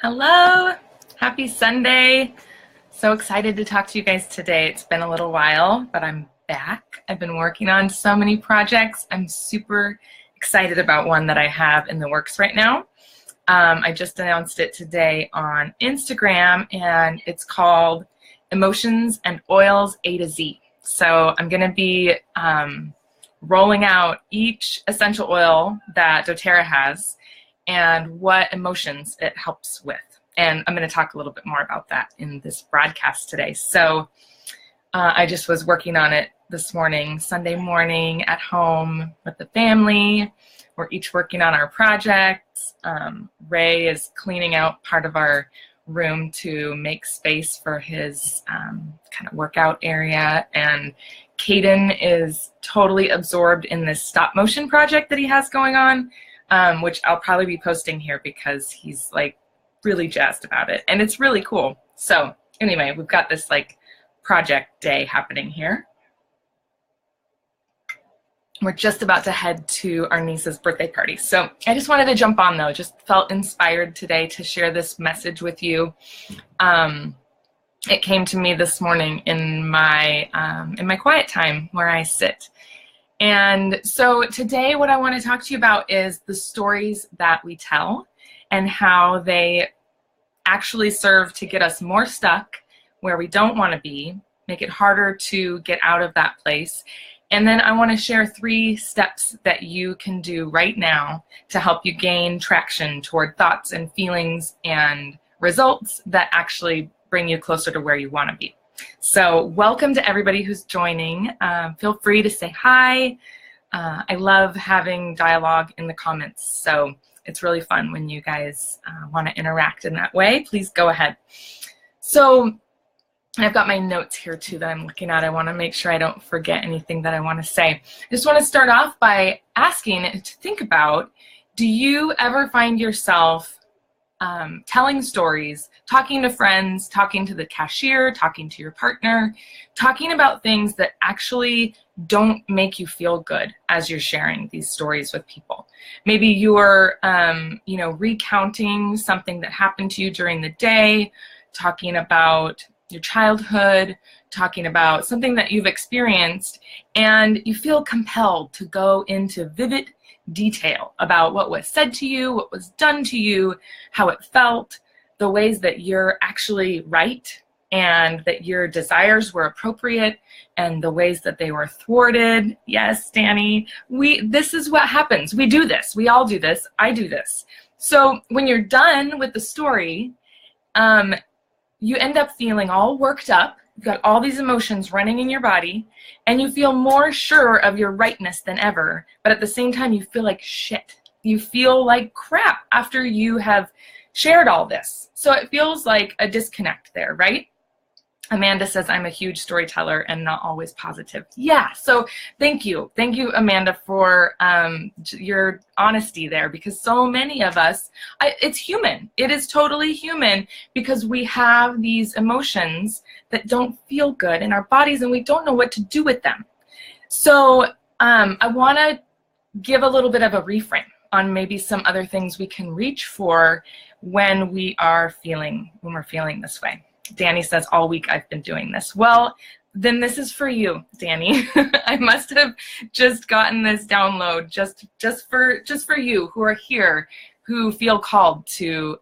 Hello, happy Sunday. So excited to talk to you guys today. It's been a little while, but I'm back. I've been working on so many projects. I'm super excited about one that I have in the works right now. I just announced it today on Instagram, and it's called Emotions and Oils A to Z. So I'm going to be rolling out each essential oil that doTERRA has and what emotions it helps with. And I'm going to talk a little bit more about that in this broadcast today. So I just was working on it this morning, Sunday morning at home with the family. We're each working on our projects. Ray is cleaning out part of our room to make space for his kind of workout area. And Caden is totally absorbed in this stop motion project that he has going on. Which I'll probably be posting here because he's like really jazzed about it and it's really cool. So anyway, we've got this like project day happening here. We're just about to head to our niece's birthday party. So I just wanted to jump on though, just felt inspired today to share this message with you. It came to me this morning in my quiet time where I sit. And so today what I want to talk to you about is the stories that we tell and how they actually serve to get us more stuck where we don't want to be, make it harder to get out of that place. And then I want to share 3 steps that you can do right now to help you gain traction toward thoughts and feelings and results that actually bring you closer to where you want to be. So welcome to everybody who's joining. Feel free to say hi. I love having dialogue in the comments. So it's really fun when you guys want to interact in that way. Please go ahead. So I've got my notes here too that I'm looking at. I want to make sure I don't forget anything that I want to say. I just want to start off by asking to think about, do you ever find yourself telling stories, talking to friends, talking to the cashier, talking to your partner, talking about things that actually don't make you feel good as you're sharing these stories with people? Maybe you're, recounting something that happened to you during the day, talking about your childhood, talking about something that you've experienced, and you feel compelled to go into vivid detail about what was said to you, what was done to you, how it felt, the ways that you're actually right and that your desires were appropriate and the ways that they were thwarted. Yes, Danny, this is what happens. We do this. We all do this. I do this. So when you're done with the story, you end up feeling all worked up. You've got all these emotions running in your body, and you feel more sure of your rightness than ever, but at the same time, you feel like shit. You feel like crap after you have shared all this. So it feels like a disconnect there, right? Amanda says, I'm a huge storyteller and not always positive. Yeah, so thank you. Thank you, Amanda, for your honesty there, because so many of us, it's human. It is totally human because we have these emotions that don't feel good in our bodies and we don't know what to do with them. So I want to give a little bit of a reframe on maybe some other things we can reach for when we're feeling this way. Danny says, all week I've been doing this. Well, then this is for you, Danny. I must have just gotten this download just for you who are here, who feel called to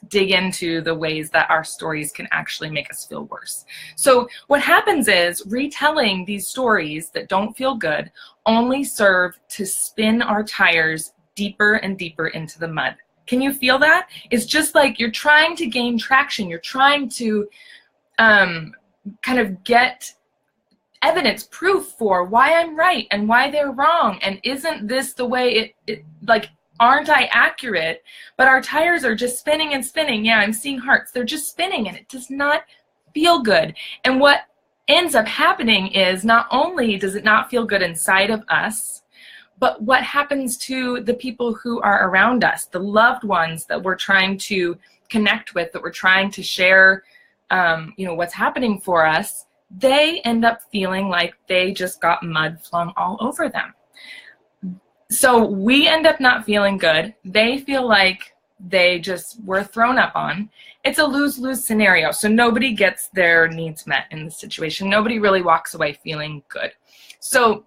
dig into the ways that our stories can actually make us feel worse. So what happens is retelling these stories that don't feel good only serve to spin our tires deeper and deeper into the mud. Can you feel that? It's just like you're trying to gain traction. You're trying to kind of get evidence, proof for why I'm right and why they're wrong. And isn't this the way like, aren't I accurate? But our tires are just spinning and spinning. Yeah, I'm seeing hearts. They're just spinning and it does not feel good. And what ends up happening is not only does it not feel good inside of us, but what happens to the people who are around us, the loved ones that we're trying to connect with, that we're trying to share, what's happening for us, they end up feeling like they just got mud flung all over them. So we end up not feeling good. They feel like they just were thrown up on. It's a lose-lose scenario. So nobody gets their needs met in this situation. Nobody really walks away feeling good. So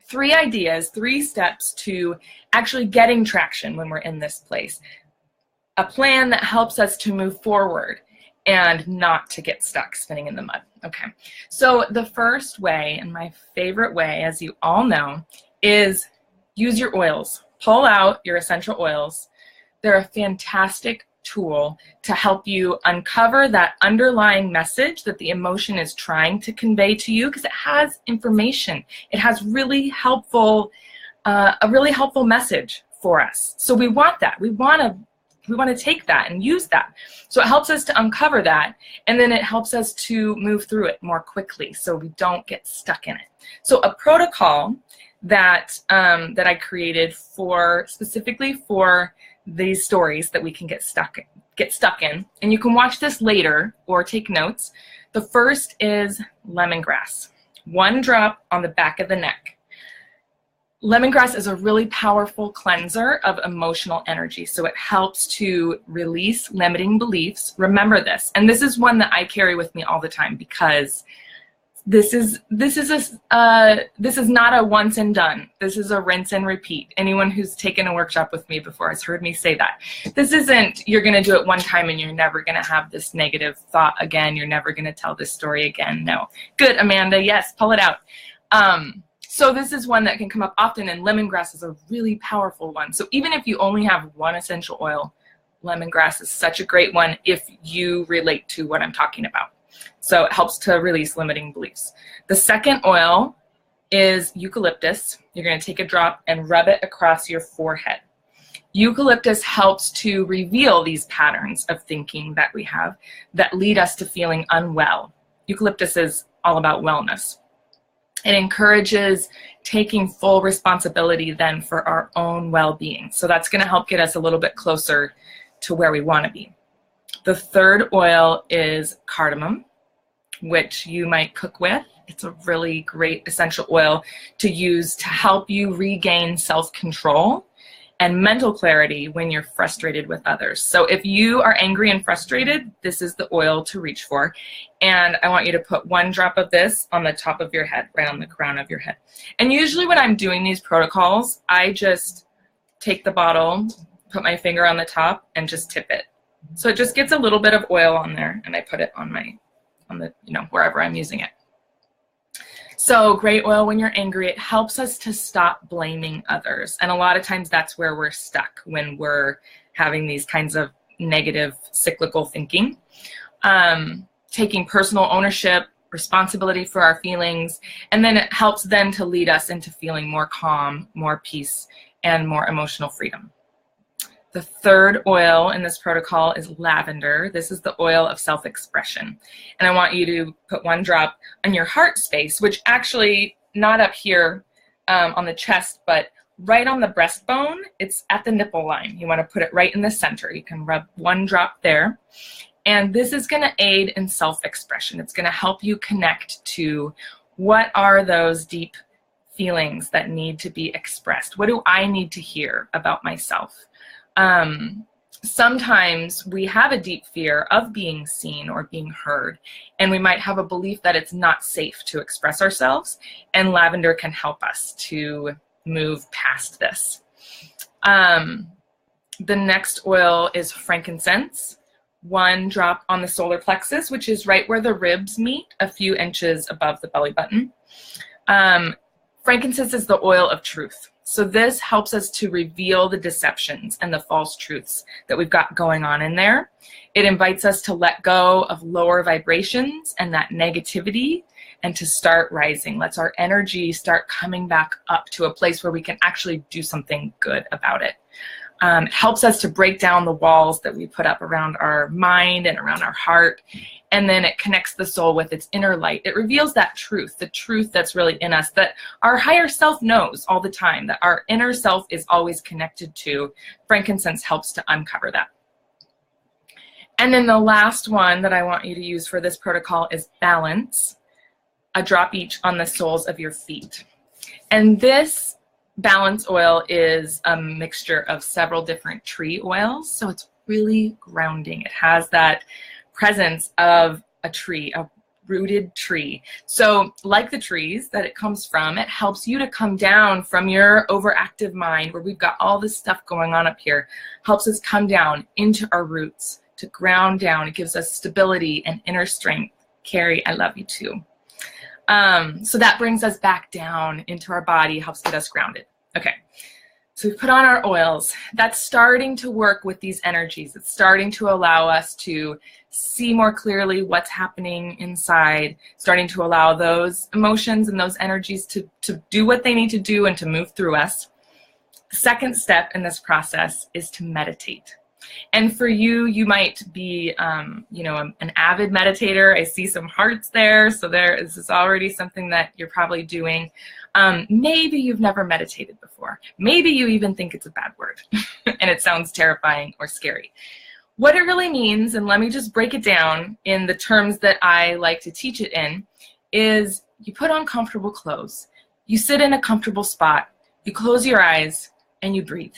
3 ideas, 3 steps to actually getting traction when we're in this place. A plan that helps us to move forward and not to get stuck spinning in the mud. Okay, so the first way, and my favorite way, as you all know, is use your oils. Pull out your essential oils. They're a fantastic tool to help you uncover that underlying message that the emotion is trying to convey to you, because it has information. It has really helpful, a really helpful message for us. So we want that. We want to take that and use that. So it helps us to uncover that, and then it helps us to move through it more quickly so we don't get stuck in it. So a protocol that that I created specifically for these stories that we can get stuck in, and you can watch this later or take notes. The first is lemongrass. 1 drop on the back of the neck. Lemongrass is a really powerful cleanser of emotional energy, so it helps to release limiting beliefs. Remember this, and this is one that I carry with me all the time, because this is not a once and done. This is a rinse and repeat. Anyone who's taken a workshop with me before has heard me say that. This isn't you're going to do it one time and you're never going to have this negative thought again. You're never going to tell this story again. No. Good, Amanda. Yes, pull it out. So this is one that can come up often, and lemongrass is a really powerful one. So even if you only have 1 essential oil, lemongrass is such a great one if you relate to what I'm talking about. So it helps to release limiting beliefs. The second oil is eucalyptus. You're going to take a drop and rub it across your forehead. Eucalyptus helps to reveal these patterns of thinking that we have that lead us to feeling unwell. Eucalyptus is all about wellness. It encourages taking full responsibility then for our own well-being. So that's going to help get us a little bit closer to where we want to be. The third oil is cardamom, which you might cook with. It's a really great essential oil to use to help you regain self-control and mental clarity when you're frustrated with others. So if you are angry and frustrated, this is the oil to reach for. And I want you to put 1 drop of this on the top of your head, right on the crown of your head. And usually when I'm doing these protocols, I just take the bottle, put my finger on the top, and just tip it. So it just gets a little bit of oil on there, and I put it on the, wherever I'm using it. So great oil when you're angry. It helps us to stop blaming others. And a lot of times that's where we're stuck when we're having these kinds of negative cyclical thinking. Taking personal ownership, responsibility for our feelings, and then it helps then to lead us into feeling more calm, more peace, and more emotional freedom. The third oil in this protocol is lavender. This is the oil of self-expression. And I want you to put 1 drop on your heart space, which actually not up here on the chest, but right on the breastbone. It's at the nipple line. You want to put it right in the center. You can rub 1 drop there. And this is going to aid in self-expression. It's going to help you connect to what are those deep feelings that need to be expressed. What do I need to hear about myself? Sometimes we have a deep fear of being seen or being heard, and we might have a belief that it's not safe to express ourselves, and lavender can help us to move past this. The next oil is frankincense. 1 drop on the solar plexus, which is right where the ribs meet, a few inches above the belly button. Frankincense is the oil of truth. So this helps us to reveal the deceptions and the false truths that we've got going on in there. It invites us to let go of lower vibrations and that negativity and to start rising. Lets our energy start coming back up to a place where we can actually do something good about it. It helps us to break down the walls that we put up around our mind and around our heart. And then it connects the soul with its inner light. It reveals that truth, the truth that's really in us, that our higher self knows all the time, that our inner self is always connected to. Frankincense helps to uncover that. And then the last one that I want you to use for this protocol is balance, a drop each on the soles of your feet. And this balance oil is a mixture of several different tree oils, so it's really grounding. It has that presence of a tree, a rooted tree. So like the trees that it comes from, it helps you to come down from your overactive mind where we've got all this stuff going on up here, helps us come down into our roots, to ground down. It gives us stability and inner strength. Carrie, I love you too. So that brings us back down into our body, helps get us grounded. Okay, so we put on our oils. That's starting to work with these energies. It's starting to allow us to see more clearly what's happening inside, starting to allow those emotions and those energies to do what they need to do and to move through us. The second step in this process is to meditate. And for you, you might be, you know, an avid meditator. I see some hearts there. So this is already something that you're probably doing. Maybe you've never meditated before. Maybe you even think it's a bad word and it sounds terrifying or scary. What it really means, and let me just break it down in the terms that I like to teach it in, is you put on comfortable clothes. You sit in a comfortable spot. You close your eyes and you breathe.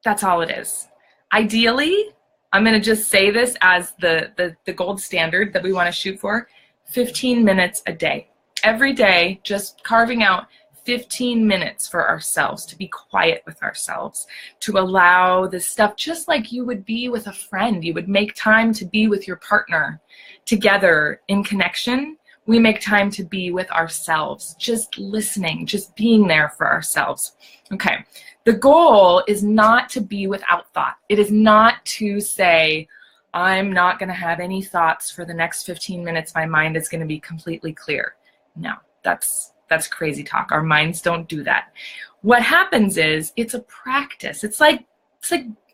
That's all it is. Ideally, I'm going to just say this as the gold standard that we want to shoot for, 15 minutes a day. Every day, just carving out 15 minutes for ourselves, to be quiet with ourselves, to allow this stuff just like you would be with a friend. You would make time to be with your partner together in connection. We make time to be with ourselves, just listening, just being there for ourselves. Okay. The goal is not to be without thought. It is not to say, I'm not going to have any thoughts for the next 15 minutes. My mind is going to be completely clear. No, that's crazy talk. Our minds don't do that. What happens is it's a practice. It's like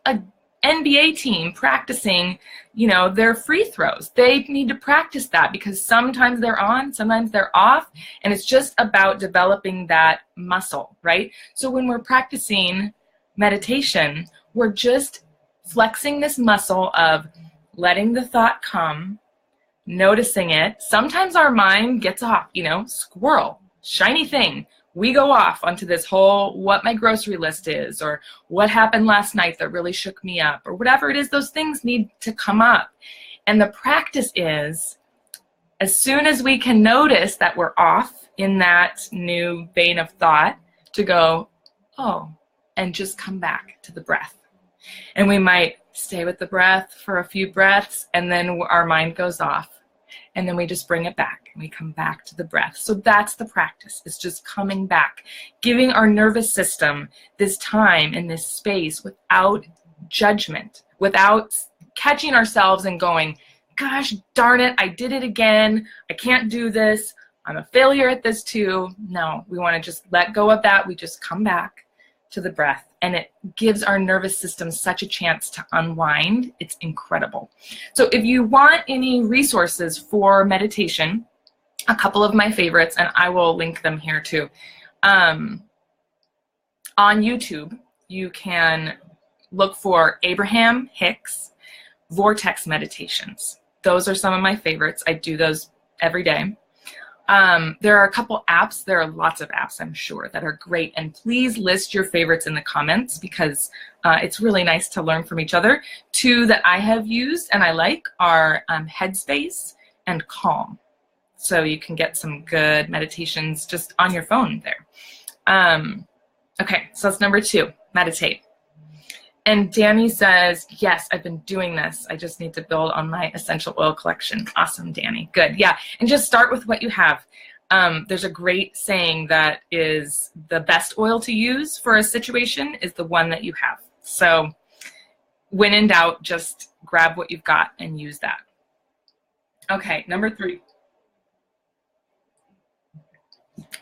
a NBA team practicing, you know, their free throws. They need to practice that because sometimes they're on, sometimes they're off, and it's just about developing that muscle, right? So when we're practicing meditation, we're just flexing this muscle of letting the thought come, noticing it. Sometimes our mind gets off, you know, squirrel, shiny thing. We go off onto this whole what my grocery list is, or what happened last night that really shook me up, or whatever it is. Those things need to come up. And the practice is, as soon as we can notice that we're off in that new vein of thought, to go, oh, and just come back to the breath. And we might stay with the breath for a few breaths, and then our mind goes off. And then we just bring it back and we come back to the breath. So that's the practice. It's just coming back, giving our nervous system this time and this space without judgment, without catching ourselves and going, gosh, darn it, I did it again. I can't do this. I'm a failure at this too. No, we want to just let go of that. We just come back to the breath. And it gives our nervous system such a chance to unwind. It's incredible. So if you want any resources for meditation, a couple of my favorites, and I will link them here too. On YouTube, you can look for Abraham Hicks Vortex Meditations. Those are some of my favorites. I do those every day. There are a couple apps. There are lots of apps, I'm sure, that are great. And please list your favorites in the comments because it's really nice to learn from each other. Two that I have used and I like are Headspace and Calm. So you can get some good meditations just on your phone there. Okay, so that's number 2, meditate. And Danny says, yes, I've been doing this. I just need to build on my essential oil collection. Awesome, Danny. Good. Yeah. And just start with what you have. There's a great saying that is the best oil to use for a situation is the one that you have. So when in doubt, just grab what you've got and use that. Okay, number 3.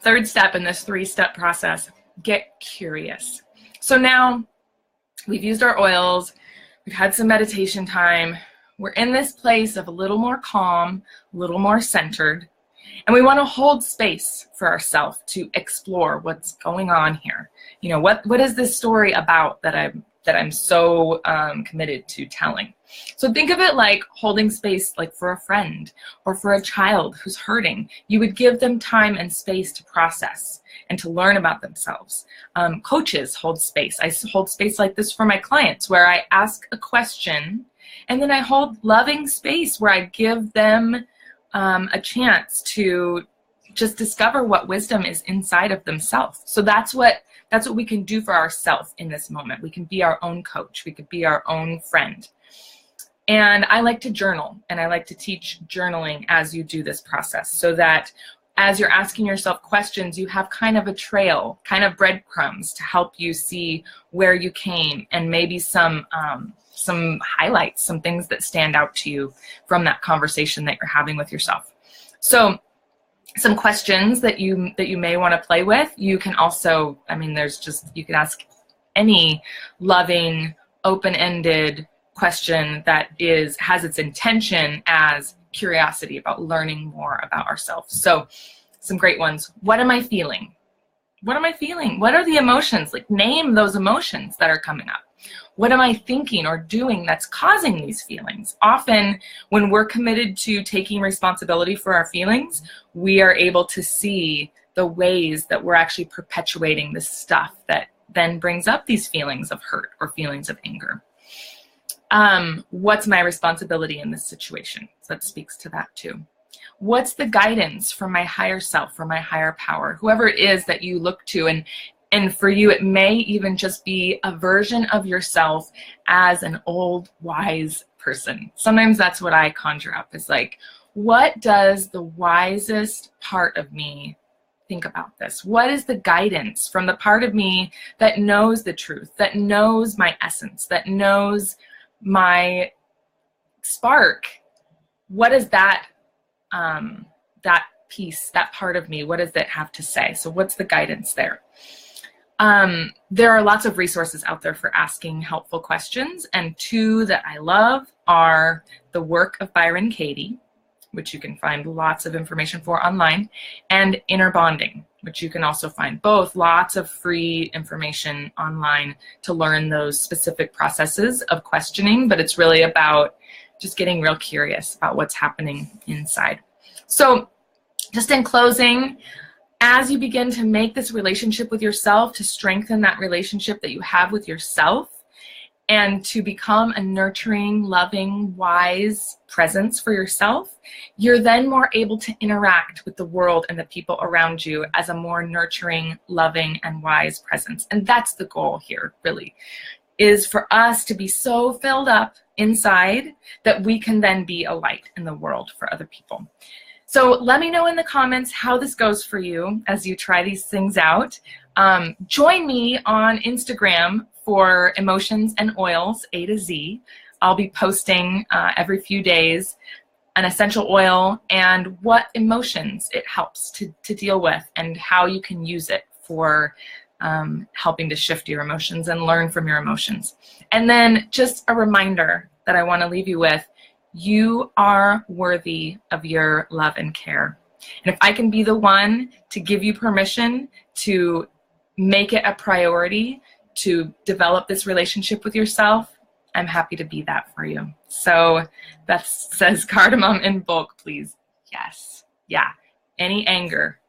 Third step in this 3-step process, get curious. So now, we've used our oils, we've had some meditation time, we're in this place of a little more calm, a little more centered, and we want to hold space for ourselves to explore what's going on here. You know, what is this story about that I'm that I'm so committed to telling. So think of it like holding space, like for a friend or for a child who's hurting. You would give them time and space to process and to learn about themselves. Coaches hold space. I hold space like this for my clients, where I ask a question and then I hold loving space where I give them a chance to just discover what wisdom is inside of themselves. So that's what we can do for ourselves in this moment. We can be our own coach. We could be our own friend. And I like to journal, and I like to teach journaling as you do this process, so that as you're asking yourself questions, you have kind of a trail, kind of breadcrumbs to help you see where you came, and maybe some highlights, some things that stand out to you from that conversation that you're having with yourself. So some questions that you may want to play with. You can also, you can ask any loving, open-ended question that has its intention as curiosity about learning more about ourselves. So some great ones. What am I feeling? What am I feeling? What are the emotions? Like, name those emotions that are coming up. What am I thinking or doing that's causing these feelings? Often when we're committed to taking responsibility for our feelings, we are able to see the ways that we're actually perpetuating this stuff that then brings up these feelings of hurt or feelings of anger. What's my responsibility in this situation? So that speaks to that too. What's the guidance from my higher self, from my higher power, whoever it is that you look to? And for you, it may even just be a version of yourself as an old, wise person. Sometimes that's what I conjure up, is like, what does the wisest part of me think about this? What is the guidance from the part of me that knows the truth, that knows my essence, that knows my spark? What is that piece, that part of me, what does that have to say? So what's the guidance there? There are lots of resources out there for asking helpful questions, and two that I love are the work of Byron Katie, which you can find lots of information for online, and Inner Bonding, which you can also find both lots of free information online to learn those specific processes of questioning, but it's really about just getting real curious about what's happening inside. So just in closing, as you begin to make this relationship with yourself, to strengthen that relationship that you have with yourself, and to become a nurturing, loving, wise presence for yourself, you're then more able to interact with the world and the people around you as a more nurturing, loving, and wise presence. And that's the goal here, really, is for us to be so filled up inside that we can then be a light in the world for other people. So let me know in the comments how this goes for you as you try these things out. Join me on Instagram for Emotions and Oils A to Z. I'll be posting every few days an essential oil and what emotions it helps to deal with, and how you can use it for helping to shift your emotions and learn from your emotions. And then just a reminder that I want to leave you with: you are worthy of your love and care. And if I can be the one to give you permission to make it a priority to develop this relationship with yourself, I'm happy to be that for you. So Beth says, cardamom in bulk, please. Yes. Yeah. Any anger,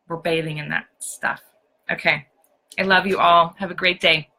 we're bathing in that stuff. Okay. I love you all. Have a great day.